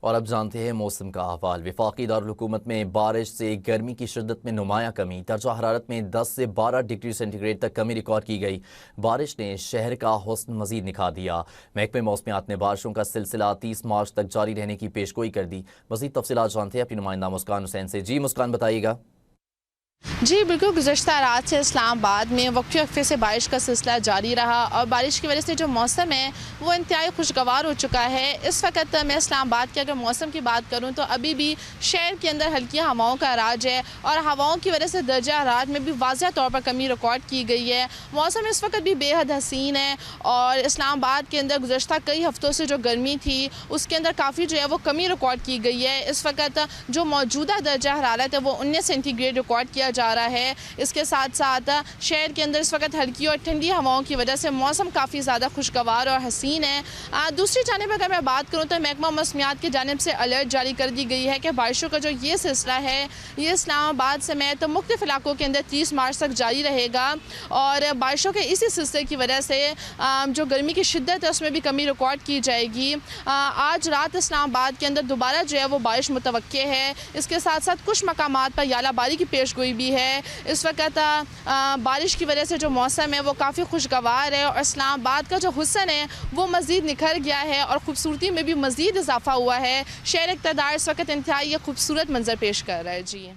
और अब जानते हैं मौसम का अहवाल। वफाकी दारुल-हुकूमत में बारिश से गर्मी की शिद्दत में नुमाया कमी, दर्जा हरारत में 10 से 12 डिग्री सेंटीग्रेड तक कमी रिकॉर्ड की गई। बारिश ने शहर का हुस्न मजीद निखार दिया। महकमे मौसमियात ने बारिशों का सिलसिला 30 मार्च तक जारी रहने की पेशगोई कर दी। मजीद तफसीलात जानते हैं अपनी नुमाइंदा मुस्कान हुसैन से। जी मुस्कान, बताइएगा। जी बिल्कुल, गुज़श्ता रात से इस्लामाबाद में वक्फे वक्फे से बारिश का सिलसिला जारी रहा और बारिश की वजह से जो मौसम है वो इंतहाई खुशगवार हो चुका है। इस वक्त मैं इस्लामाबाद के अगर मौसम की बात करूं तो अभी भी शहर के अंदर हल्की हवाओं का राज है और हवाओं की वजह से दर्जा हरारत में भी वाज़ह तौर पर कमी रिकॉर्ड की गई है। मौसम इस वक्त भी बेहद हसीन है और इस्लामाबाद के अंदर गुज़श्ता कई हफ्तों से जो गर्मी थी उसके अंदर काफ़ी जो है वो कमी रिकॉर्ड की गई है। इस वक्त जो मौजूदा दर्जा हरारत है वो 19 सेंटीग्रेड रिकॉर्ड किया जा रहा है। इसके साथ साथ शहर के अंदर इस वक्त हल्की और ठंडी हवाओं की वजह से मौसम काफ़ी ज़्यादा खुशगवार और हसीन है। दूसरी जानिब अगर मैं बात करूँ तो महकमा मौसमियात की जानिब से अलर्ट जारी कर दी गई है कि बारिशों का जो ये सिलसिला है ये इस्लामाबाद समेत मुख्तलिफ इलाकों के अंदर 30 मार्च तक जारी रहेगा और बारिशों के इसी सिलसिले की वजह से जो गर्मी की शिद्दत है उसमें भी कमी रिकॉर्ड की जाएगी। आज रात इस्लामाबाद के अंदर दोबारा जो है वो बारिश मुतवक्के है। इसके साथ साथ कुछ मकामात पर यालाबारी की पेशगोई भी है। इस वक्त बारिश की वजह से जो मौसम है वो काफ़ी खुशगवार है और इस्लामाबाद का जो हुस्न है वो मज़ीद निखर गया है और ख़ूबसूरती में भी मज़ीद इजाफा हुआ है। शहर इक़्तिदार इस वक्त इंतहाई खूबसूरत मंजर पेश कर रहा है। जी।